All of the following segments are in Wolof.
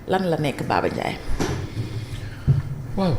lan la nekk Baba Ndiaye. waaw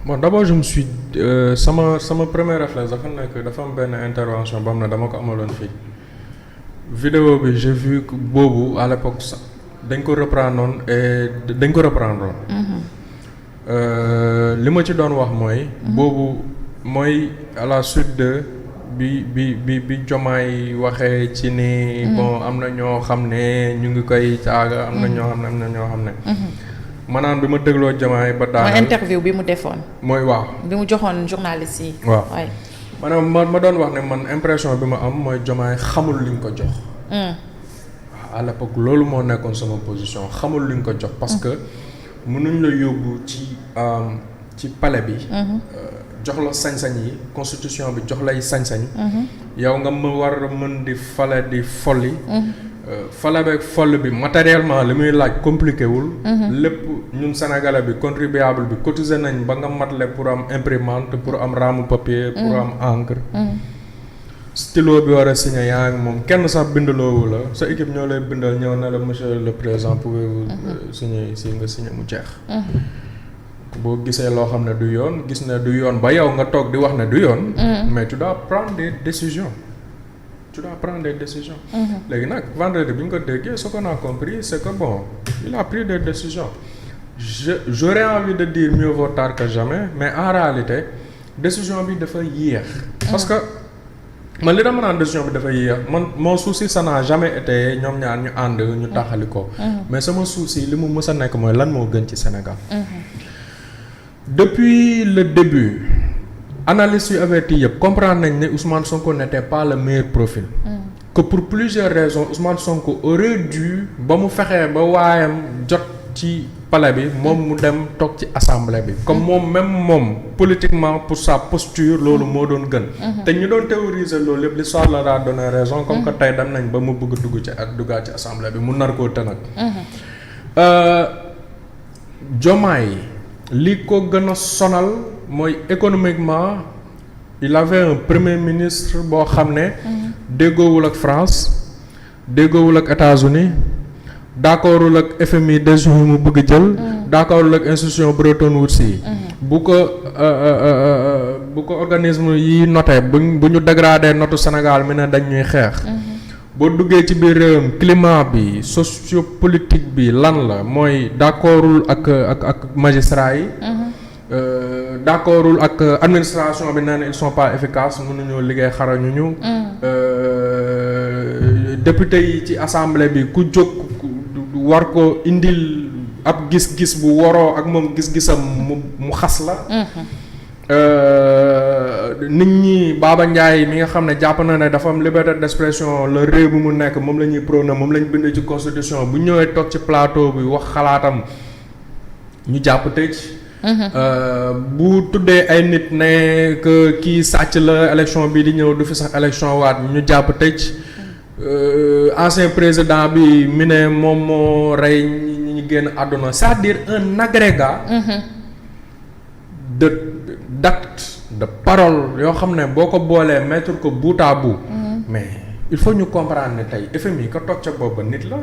bon d'abord je me suis sama premier réflexe dafa nekk dafa am benn intervention boo xam ne dama ko amaloon fii vidéo bi j'ai vu que boobu à l'époque sax dañ ko reprendre li ma ci doon wax mooy boobu mooy à la suite de bi Diomaye waxee ci ni bon am na ñoo xam ne ñu ngi koy caaga am na ñoo xam ne maanaam bi ma dégloo Diomaye ba daanaka mooy interview bi mu defoon. mooy waaw. bi mu joxoon journaliste yi. waaw maanaam ma doon wax ne man impression bi ma am mooy Diomaye xamul liñ ko jox. à l'époque loolu moo nekkoon sama position xamul liñ ko jox parce que mënuñ la yóbbu ci palais bi. jox la sañ-sañ yi constitution bi jox lay sañ-sañ. yow nga ma war a mën di fale di folli. fale beeg foll bi matériellement li muy laaj compliqué wul. lépp ñun sénégalais bi contribuable bi cotiser nañ ba nga matle pour am imprimante pour am ramu papier. pour am encre. stylo bi war a signé yaa ngi moom kenn sax bindaloowu la sa équipe ñoo lay bindal ñëw na la monsieur le président pouvez-vous signer ici nga signé mu jeex. boo gisee loo xam ne du yoon gis ne du yoon ba yow nga toog di wax ne du yoon. mais tu dois prendre des décisions. léegi nag vendredi bi ñu ko déggee ce qu'on a compris c'est que bon il a pris des décisions j'aurais envie de dire mieux vaut tard que jamais mais en réalité décision bi dafa yéex. parce que man li dama naan décision bi dafa yéex man mon souci ça n'a jamais été ñoom ñaar ñu ànd ñu taxali ko. mais sama souci li mu mës a nekk mooy lan moo gën ci Sénégal. depuis le début. analyste yu averti yëpp comprendre nañ ne Ousmane Sonko n'était pas le meilleur profil. que pour plusieurs raisons Ousmane Sonko aurait dû ba mu fexee ba waayam jot ci palais bi moom mu dem toog ci assemblée bi. comme moom politiquement pour sa posture loolu moo doon gën. te ñu doon théoriser loolu lépp l'histoire leur a donné raison. comme que tey dem nañ ba mu bëgg duggaat ci assemblée bi mu nar koo tënk. Diomaye li ko gën a sonal. mooy économiquement il avait un premier ministre boo xam ne déggoowul ak France déggoowul ak États-Unis d'accordul ak FMI décision mu bëgg jël d'accordul ak institution Bretton Woods yi bu ko organisme yi noté bu ñu dégradé notu Sénégal mi ne dañ ñuy xeex boo duggee ci biir réewam climat bi sociopolitique bi lan la mooy d'accordul ak magistrat yi d'accordul ak administration bi nee na ils sont pas efficaces mënuñoo liggéey xarañuñu député yi ci assemblée bi ku jóg war ko indil ab gis-gis bu waroo ak moom gis-gisam mu xas la nit ñi Baba Ndiaye mi nga xam ne jàpp na ne dafa am liberté d'expression le réew bi mu nekk moom la ñuy prôné moom la ñu bind ci constitution bu ñëwee toog ci plateau bi wax xalaatam ñu jàpp tëj bu tuddee ay nit ne que kii sàcc la élection bi di ñëw du fi sax élection waat ñu jàpp tëj ancien président bi mi ne moom moo rey ñi génn àdduna c'est-à-dire un agrégat d'actes de paroles yoo xam ne boo ko boolee mettre ko bout à bout mais il faut ñu comprendre ne tey FMI ko toog ca booba nit la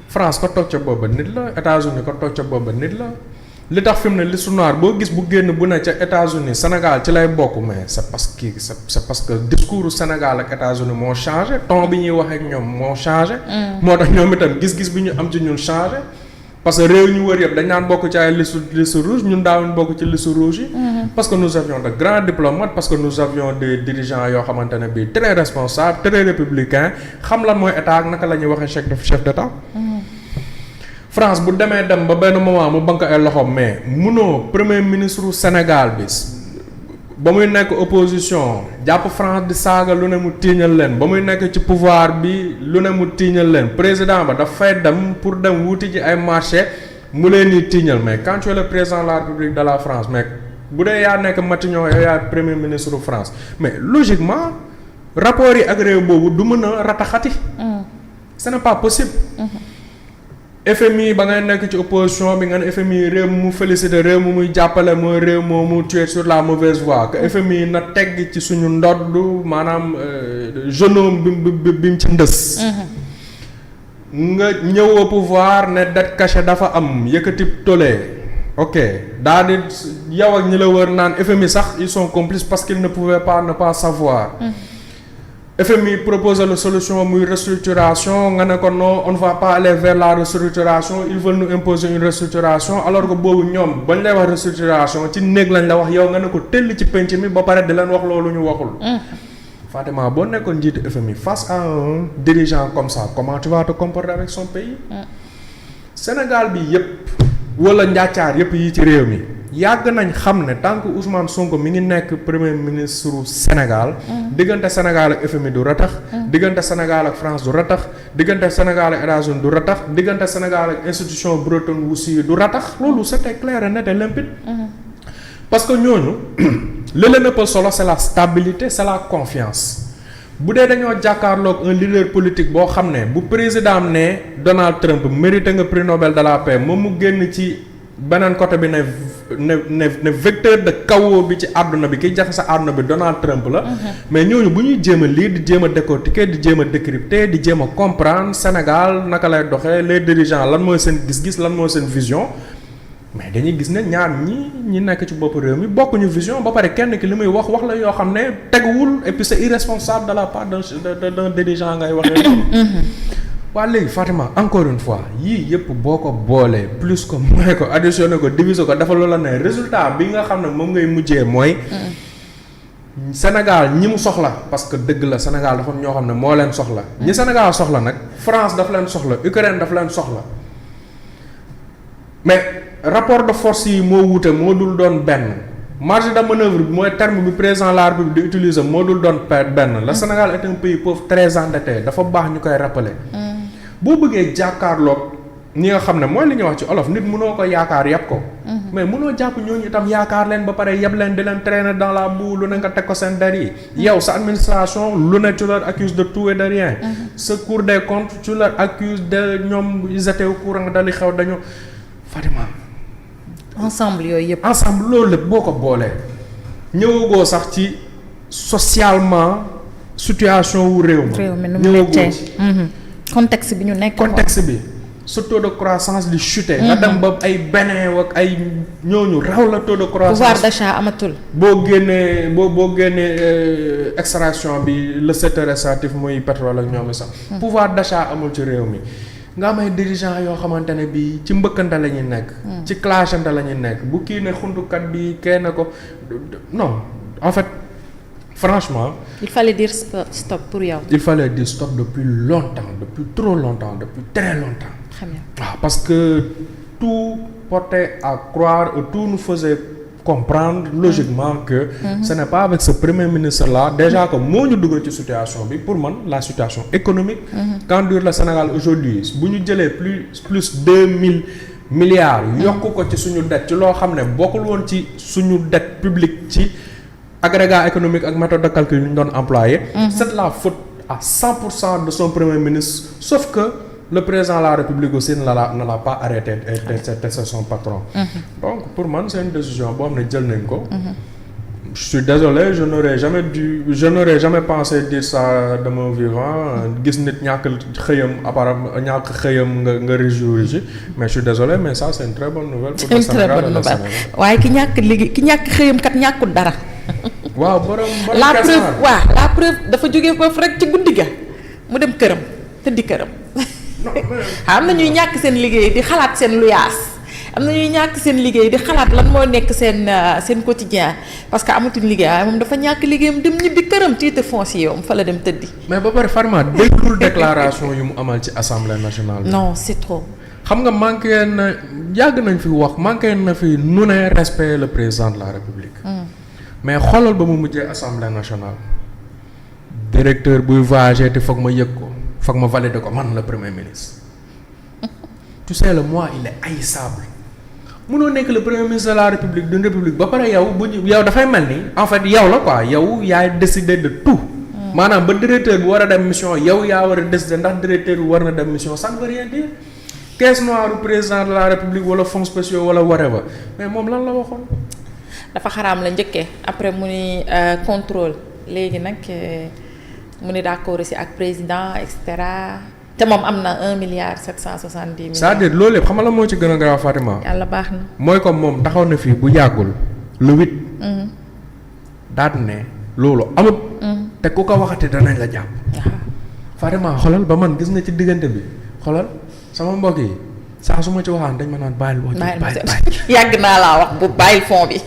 France ko toog ca booba nit la États-Unis ko toog ca booba nit la li tax fi mu ne liste noire boo gis bu génn bu ne ca États-Unis Sénégal ci lay bokk mais c'est parce que discours Sénégal ak États-Unis moo changé ton bi ñuy wax ak ñoom moo changé. moo tax ñoom itam gis-gis bi ñu am ci ñun changé parce que réew ñu wër yëpp dañ naan bokk ci ay liste rouge ñun daawuñ bokk ci liste rouge yi. parce que nous avions de grands diplomates parce que nous avions des dirigeants yoo xamante ne bii très responsables très républicains xam lan mooy état ak naka la ñuy waxee chef d'état. France bu demee dem ba benn moment mu banque ay loxoom mais munoo premier ministre Sénégal bi ba muy nekk opposition jàpp France di saaga lu ne mu tiiñal leen ba muy nekk ci pouvoir bi lu ne mu tiiñal leen président ba dafay dem pour dem wuti ji ay marché mu leen di tiiñal mais quand tu es le président de la République de la France mais bu dee yaa nekk Matignon yow yaa premier ministre France mais logiquement rapport yi ak réew boobu du mën a rataxati. ce n'est pas possible. FMI ba ngay nekk ci opposition bi nga ne FMI réew mu félicité réew mu muy jàppale mooy réew moo mu tué sur la mauvaise voie que FMI na tegg ci suñu ndodd maanaam genome bi mu ci ndës. nga ñëw au pouvoir ne dette cachée dafa am yëkkati tollé ok daal di yow ak ñi la wër naan FMI sax ils sont complices parce qu'ils ne pouvaient pas ne pas savoir. FMI propose la solution muy restructuration nga ne ko non on ne va pas aller vers la restructuration ils veulent nous imposer une restructuration alors que boobu ñoom bañ lay wax restructuration ci néeg lañ la wax yow nga ne ko tëll ci penc mi ba pare di leen wax loolu ñu waxul. Fatima boo nekkoon njiitu FMI face à un dirigeant comme ça comment tu vas te comporter avec son pays. Sénégal bi yëpp wala njaacaar yëpp yi ci réew mi yàgg nañ xam ne tant que Ousmane Sonko mi ngi nekk premier ministre Sénégal. diggante Sénégal ak FMI du ratax. diggante Sénégal ak France du ratax. diggante Sénégal ak États-Unis du ratax diggante Sénégal ak institution Bretton Woods yi du ratax loolu c'était clair et net et limpide. parce que ñooñu li leen ëppal solo c'est la stabilité c'est la confiance bu dee dañoo jàkkaarloog un leader politique boo xam ne bu président am ne Donald Trump mérité nga prix Nobel de la paix moom mu génn ci beneen côté bi ne vecteur de chaos bi ci àdduna bi kiy jaxe sa àdduna bi Donald Trump la. mais ñooñu bu ñuy jéem a lire di jéem a décortiquer di jéem a décrypter di jéem a comprendre Sénégal naka lay doxee les dirigeants lan mooy seen gis-gis lan mooy seen vision. mais dañuy gis ne ñaar ñi nekk ci bopp réew mi bokkuñu vision ba pare kenn ki li muy wax la yoo xam ne teguwul et puis c'est irresponsable de la part d'un dirigeant ngay waxee noonu. waa léegi Fatima encore une fois yii yëpp boo ko boolee plus que mooy ko additionné ko diviser ko dafa loola ne résultat bi nga xam ne moom ngay mujjee mooy. Sénégal ñi mu soxla parce que dëgg la Sénégal dafa ñoo xam ne moo leen soxla. ñi Sénégal soxla nag France dafa leen soxla Ukraine dafa leen soxla mais. rapport de force yi moo wuute moo dul doon benn marge de manœuvre bi mooy terme bi président de la République di utiliser moo dul doon benn le Sénégal est un pays pauvre très endetté dafa baax ñu koy rappeler. boo bëggee jàkkaarloog ñi nga xam ne mooy li ñuy wax ci olof nit mënoo ko yaakaar yab ko. mais mënoo jàpp ñooñu itam yaakaar leen ba pare yab leen di leen traîner dans la boue lu ne nga teg ko seen der yi. yow sa administration lu ne tu leur accuses de tout et de rien. sa Cour des comptes tu leur accuses de ñoom ils étaient au courant dali xew dañu Fatima. ensemble yooyu yëpp. ensemble loolu lépp boo ko boolee ñëwagoo sax ci socialement situation wu réew mi nu mu nekkee contexte bi ñu nekk. contexte bi sa taux de croissance di chuter. nga dem ba ay Bénin ak ay ñooñu raw la taux de croissance. pouvoir d'achat amatul. boo génnee extraction bi le secteur extractif muy pétrole ak ñoom sax. pouvoir d'achat amul ci réew mi. nga am ay dirigeants yoo xamante ne bii ci mbëkkante la ñuy nekk. ci clashante la ñuy nekk bu kii ne xuntukat bi kenn ko non en fait franchement. il fallait dire stop pour yow. il fallait dire stop depuis longtemps depuis trop longtemps depuis très longtemps. très bien waaw parce que tout portait à croire et tout nous faisait comprendre logiquement que. ce n'est pas avec ce premier ministre là déjà que moo ñu dugal ci situation bi pour man la situation économique. qu'endure le Sénégal aujourd'hui bu ñu jëlee plus 2000 milliards. yokk ko ci suñu dette ci loo xam ne bokkul woon ci suñu dette publique ci agrégat économique ak méthode de calcul yu ñu doon employé. c'est la faute à 100% de son premier ministre sauf que. le président de la République aussi ne l'a pas arrêté et c'est son patron. Donc pour moi c'est une décision boo xam ne jël nañ ko. Je suis désolé je n'aurais jamais pensé dire ça de mon vivant gis nit ñàkk xëyam apparemment ñàkk xëyam nga réjouir ci mais je suis désolé mais ça c'est une très bonne nouvelle. pour le Sénégal et le Sénégal waaye ki ñàkk xëyam kat ñàkkul dara. waaw borom la preuve dafa jógee foofu rek ci guddi ga mu dem këram tëddi këram. am na ñuy ñàkk seen liggéey di xalaat seen luyaas am na ñuy ñàkk seen liggéey di xalaat lan moo nekk seen quotidien parce que amatuñ liggéey moom dafa ñàkk liggéeyam dem ñibbi këram titre foncier yow fa la dem tëddi. mais ba pare Farma déglul déclaration yu mu amal ci assemblée nationale. non c'est trop. xam nga manqué na yàgg nañ fi wax manqué na fi nu ne respect le président de la république. mais xoolal ba mu mujjee assemblée nationale directeur buy voyager te foog ma yëg ko. foog ma valider ko man le premier ministre tu sais le mois il est haïssable mënoo nekk le premier ministre de la république d'une république ba pare yow yow dafay mel ni en fait yow la quoi yow yaay décider de tout. maanaam ba directeur bi war a dem mission yow yaa war a décider ndax directeur bi war na dem mission ça ne veut rien dire caisse noire président de la république wala fonds spéciaux wala whatever mais moom lan la waxoon. dafa xaraam la njëkkee après mu ni contrôle léegi nag. mu ne d'accord aussi ak président et cetera te moom am na 1,770 milliard. c'est-à-dire loolu yëpp xam nga la moo ci gën a garaaw Fatima. yàlla baax na. mooy comme moom taxaw na fii bu yàggul le 8. daal ne loolu amut. te ku ko waxati danañ la jàpp. Fatima xoolal ba man gis nga ci diggante bi xoolal sama mbokk yi saa su ma ci waxaan dañ ma naan bàyyil wax. bàyyil yàgg naa laa wax bu bàyyil fond bi.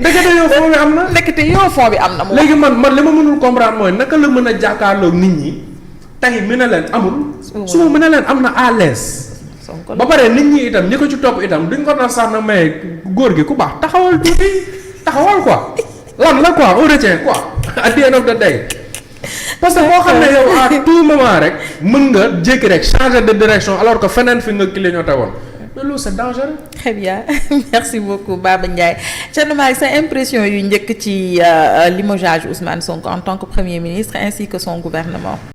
ndekete yow fond bi am na. ndekete yow fond bi am na. léegi man li ma mënul comprendre mooy naka la mën a jàkkaarloog nit ñi tey mi ne leen amul. suba mi ne leen am na à l'aise. ba pare nit ñi itam ñi ko ci topp itam duñ ko doon sax na may góor gi ku baax taxawal tuuti taxawal quoi lan la quoi on retient quoi at the end of the day. parce que boo xam ne yow à tout moment rek mën nga jékki rek changer de direction alors que feneen fi nga clignoté woon loolu c'est dangereux. très bien merci beaucoup Baba Ndiaye Thierno Malick sa impression yu njëkk ci limogeage Ousmane Sonko en tant que premier ministre ainsi que son gouvernement.